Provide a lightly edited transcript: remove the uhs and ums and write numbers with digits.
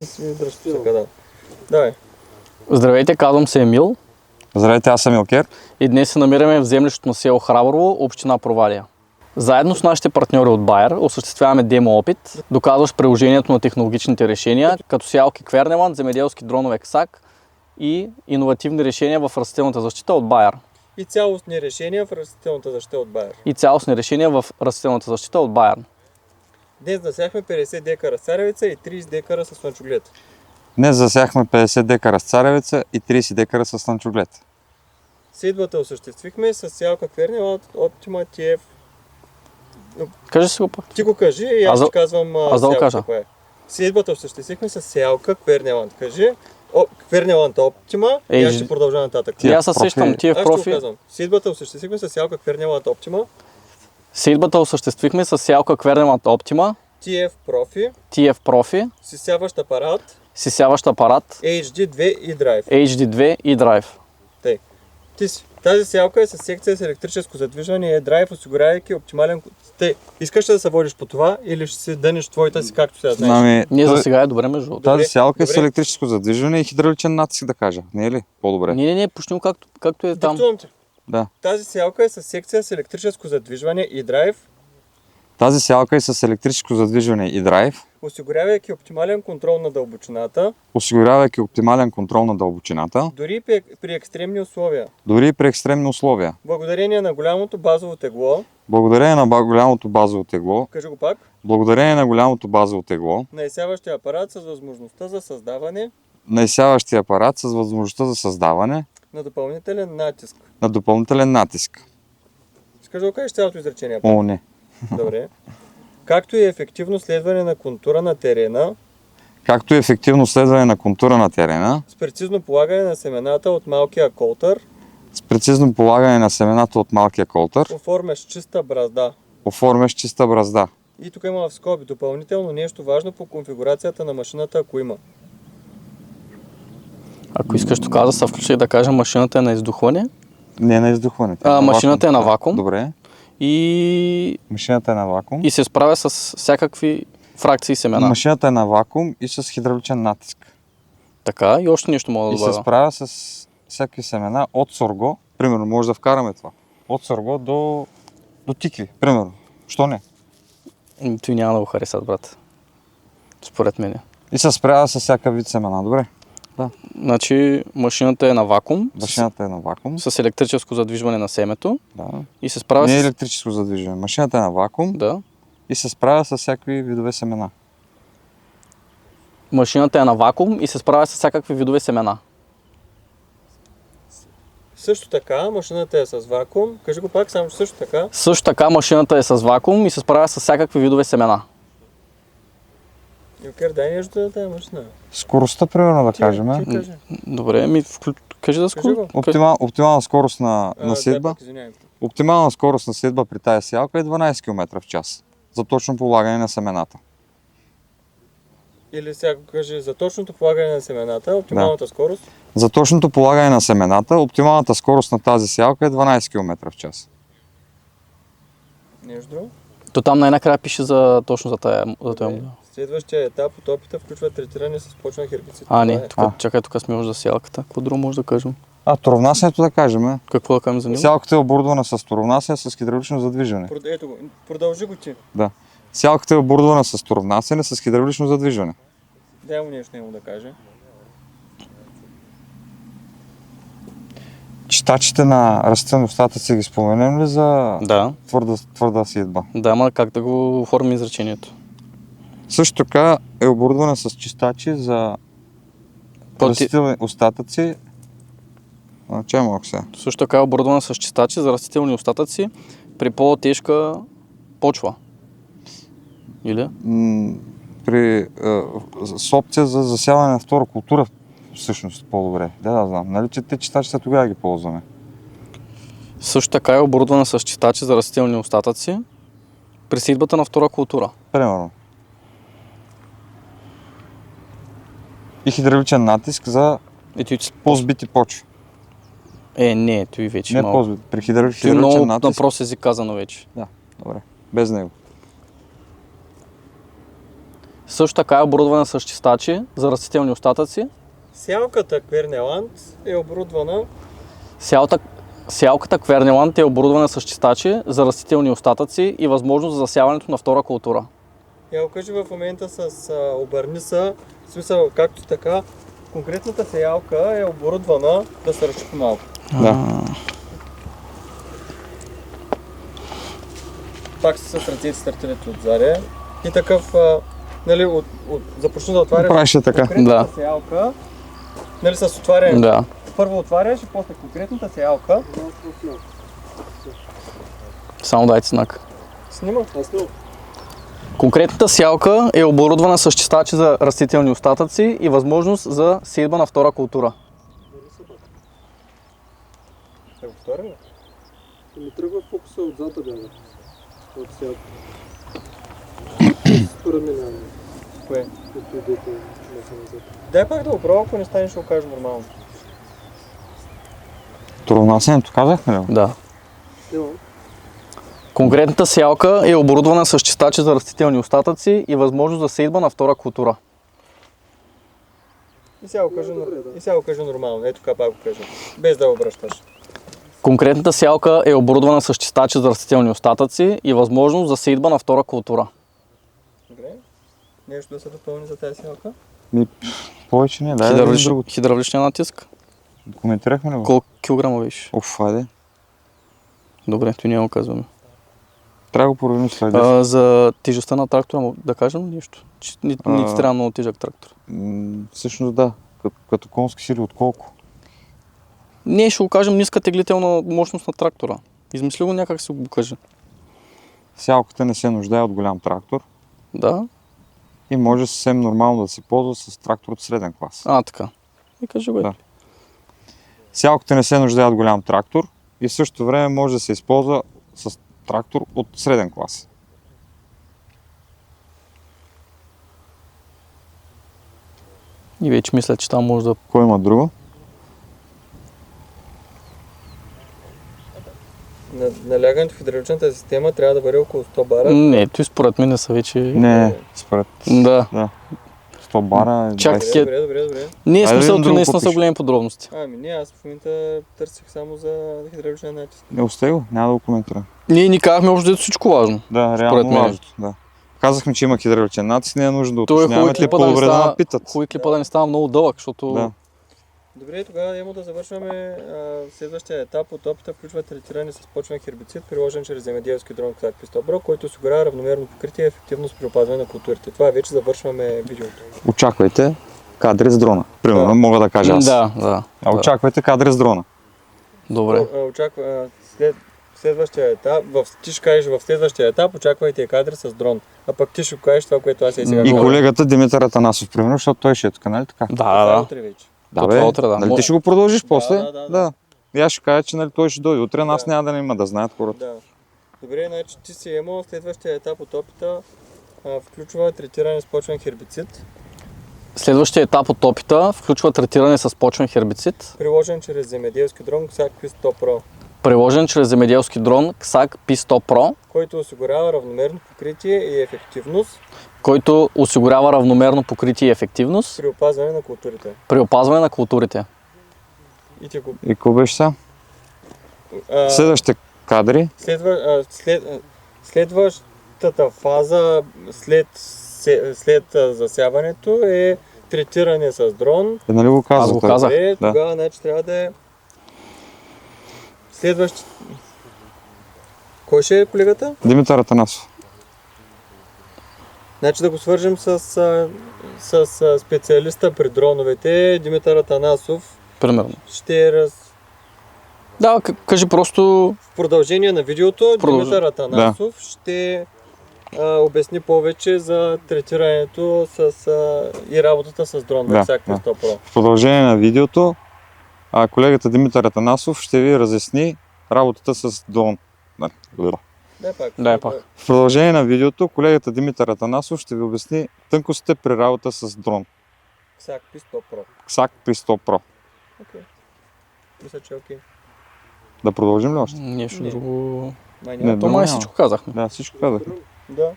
Така, да. Давай. Здравейте, казвам се Емил Здравейте, аз съм Илкер. и днес се намираме в землището на село Храброво, община Провадия. Заедно с нашите партньори от Bayer осъществяваме демо опит, доказващ приложението на технологичните решения, като сеялки Квернеланд, земеделски дронове КСАК и иновативни решения в растителната защита от Bayer. И цялостни решения в растителната защита от Bayer. Днес засяхме 50 декара с царевица и 30 декара с слънчоглед. Днес засяхме 50 декара с царевица и 30 декара с слънчоглед. Сеитбата осъществихме с сеялка Квернеланд Optima TF. Кажи си го пък. Ти го кажи и аз ще казвам аз да го кажа. кое е. Сеитбата осъществихме с сеялка Квернеланд. Кажи Квернеланд Optima и аз ще продължа нататък. И аз се сещам TF Аз ще го Profi. казвам. Сеитбата осъществихме с сеялка Квернеланд Optima. Сеитбата осъществихме с сеялка Квернеланд Optima, TF Profi. сисяващ апарат, HD2 и Drive. HD2 и Drive. Тази сеялка е с секция с електрическо задвижване и е драйв, осигурявайки оптимален... Искаш ли да се водиш по това или ще си дънеш твоята си както сега знаеш? Ние за сега е добре между другото. Тази сеялка е с електрическо задвижване и хидравличен натиск, да кажа. Не е ли? По-добре. Не, пушни го както е там. Диктувам ти. Да. Тази сеялка е с секция с електрическо задвижване и драйв, Тази сеялка е с електрическо задвижване и драйв, осигурявайки оптимален контрол на дълбочината, дори при екстремни условия. Благодарение на голямото базово тегло, кажи го пак, на изсяващия апарат с възможността за създаване на допълнителен натиск. Искаш да го кажеш цялото изречение? О, не. Добре. Както и ефективно следване на контура на терена, с прецизно полагане на семената от малкия колтър, оформящ чиста бразда. И тук има в скоби допълнително нещо важно по конфигурацията на машината, ако има. Ако искаш тук да се включи да кажем, машината е на издухване. Не е на издухване. Машината е на вакуум. Добре. И Машината е на вакуум. се справя с всякакви фракции семена. Машината е на вакуум и с хидравличен натиск. Така, и още нещо мога да И добавя. се справя с всякакви семена от сорго. Примерно, може да вкараме това. От сорго до тикви. Примерно. Що не? Той няма да го харесат, брат. Според мен. И се справя с всяка вид семена. Добре. Да. Значи машината е на вакуум. Машината е на вакуум. С електрическо задвижване на семето. Да. И се справя Не е с... електрическо задвижване. Машината е на вакуум. Да. И се справя с всякакви видове семена. Машината е на вакуум и се справя с всякакви видове семена. Също така, машината е с вакуум. Кажи го пак, само също така. Също така машината е с вакуум и се справя с всякакви видове семена. Юкер, дай нещо да тази машина. Скоростта, примерно, да кажем. Кажи. Добре, кажи да Кажи го. Оптимална скорост на седба. Извинявай. Оптимална скорост на седба при тази сеялка е 12 км в час. За точно полагане на семената. Или сега кажи за точното полагане на семената, оптималната скорост. За точното полагане на семената, оптималната скорост на тази сеялка е 12 км в час. Нещо друго. То там най-накрая пише точно за този модел. Следващия етап от опита включва третиране с почна хербицид. Не, чакай, тук сме за сеялката. Какво друго може да кажем? Торовнасянето да кажем. Какво да кажем за него? Сеялката е оборудвана с торовнасяне с хидравлично задвижване. Ето го, продължи го ти. Да. Сеялката е оборудвана с торовнасяне с хидравлично задвижване. Дай му нещо да каже. Читачите на растителни остатъци ги споменем ли за твърда седба? Да, ама как да го оформим изречението? Също така е оборудвана с чистачи за растителни остатъци. Чай малко сега. Също така е оборудвана с чистачи за растителни остатъци при по-тежка почва. Или? С опция за засяване на втора култура, всъщност по-добре. Да знам. Нали, че те чистачите тогава ги ползваме. Също така е оборудвана с чистачи за растителни остатъци при сеитбата на втора култура. Примерно. И хидравличен натиск за по-сбити почви. Не, той вече не малко. По-сбити. При хидравличен той много натиск. на прост език казано вече. Да, добре. Без него. Също така е оборудвана с чистачи за растителни остатъци. Сялката Квернеланд е оборудвана. Сялката Квернеланд е оборудвана с чистачи за растителни остатъци и възможност за засяването на втора култура. Я го кажи в момента с обърниса, в смисъл както така, конкретната сеялка е оборудвана да се разчупи малко. Да. Пак с ръцете стартилите отзади. И такъв, нали, започни да отваряш Правиш така. конкретната Да. сеялка. Нали, с отваряне. Да. Първо отваряш и после конкретната сеялка. Само дайте знак. Снима. Конкретната сялка е оборудвана с чистачи за растителни остатъци и възможност за сеитба на втора култура. Ще го втори ли? Ми тръгва фокуса отзад да бяга. От сега. Според мен няма. Кое? Като идете назад. Дай пак да го пробва, ако не стане, ще го кажа нормално. Туровнасенето казахме ли? Да. Няма. Конкретната сялка е оборудвана с чистачи за растителни остатъци и възможност за сеитба на втора култура. И сега го кажа, Добре, да. и сега го кажа нормално. Ето така пак го кажа. Без да го обръщаш. Конкретната сялка е оборудвана с чистачи за растителни остатъци и възможност за сеитба на втора култура. Добре. Нещо да се допълни за тази сялка? Повече не, дай да видим другото. Хидравличния натиск. Коментирахме ли го? Колко килограма беше? Оф, айде. Добре, той няма го казваме. Трябва да го проверим след 10. За тежестта на трактора, да кажем ли нещо? Че не ти трябва много тежък трактор. Всъщност да. Като конски сили от колко? Ние ще го кажем ниска теглителна мощност на трактора. Измисли го някак си го кажа. Сялката не се нуждае от голям трактор Да? и може съвсем нормално да се ползва с трактор от среден клас. Така. И кажи го. Да. Сялката не се нуждае от голям трактор и в същото време може да се използва с трактор от среден клас. И вече мисля, че там може да... Кой има друго? Налягането в хидравличната система трябва да бъде около 100 бара. Не, той според мен са вече... Не, според Да. 100 бара. Чак, 20. Добре. Не е Айде да смисъл, видим че друго наистина какво са пише. големи подробности. Не, аз в момента търсих само за хидравличен натиск. Не остай го, няма да го коментирам. Ние ни казахме общо дето всичко важно. Да, Според реално мен. важното. Да. Казахме, че има хидравличен натиск, не е нужно да Той е уточняваме, хубаво ли по-добре да напитат. хубаво клипа да не става много дълъг, защото... Да. Добре, тогава имаме да завършваме следващия етап от опита, включва третиране с почвен хербицид, приложен чрез земеделски дрон Ксак Пистобро, който осигурява равномерно покритие и ефективност при опазване на културите. Това вече завършваме видеото. Очаквайте кадри с дрона. Примерно, Да. мога да кажа аз. Да. Очаквайте кадри с дрона. Добре. Очаква следващия етап, ти ще кажеш в следващия етап, очаквайте кадри с дрон. А пък ти ще кажеш това, което аз и сега И говоря. колегата Димитър Атанасов, примерно, защото той ще е тук, нали така? Да. Утре вече. Да, това утре, да. Нали ти ще го продължиш после? да. И аз ще кажа, че нали, той ще дойде утре, нас Да. няма да има да знаят хората. Да. Добре, значи ти си имал следващия етап от опита, включва третиране с почвен хербицид, Следващия етап от опита включва третиране с почвен хербицид, приложен чрез земеделски дрон Ксак Пис100 Pro, приложен чрез земеделски дрон Ксак P100 Pro, който осигурява равномерно покритие и ефективност който осигурява равномерно покритие и ефективност при опазване на културите. при опазване на културите. И ти го... И какво беше сега? а, Следващите кадри. Следващата фаза след засяването е третиране с дрон. Нали го казах? Аз го казах. Добре, Да. тогава значи трябва да е следващ... Кой ще е колегата? Димитър Атанасов. Значи да го свържем с специалиста при дроновете, Димитър Атанасов. Примерно. Ще Да, кажи просто... в продължение на видеото Димитър Да. Атанасов ще обясни повече за третирането и работата с дрон Да, Ксак да. Пис100 Pro. В продължение на видеото, колегата Димитър Атанасов ще ви разясни работата с дрон. Дай пак. В продължение на видеото, колегата Димитър Атанасов ще ви обясни тънкостите при работа с дрон. Ксак Пис100 Pro. Ксак P100 Pro. Окей. Мисля, че е окей. Да продължим ли още? Нещо Не. друго... Май Не, няма. То май няма. всичко казахме. Да, всичко казах. Да.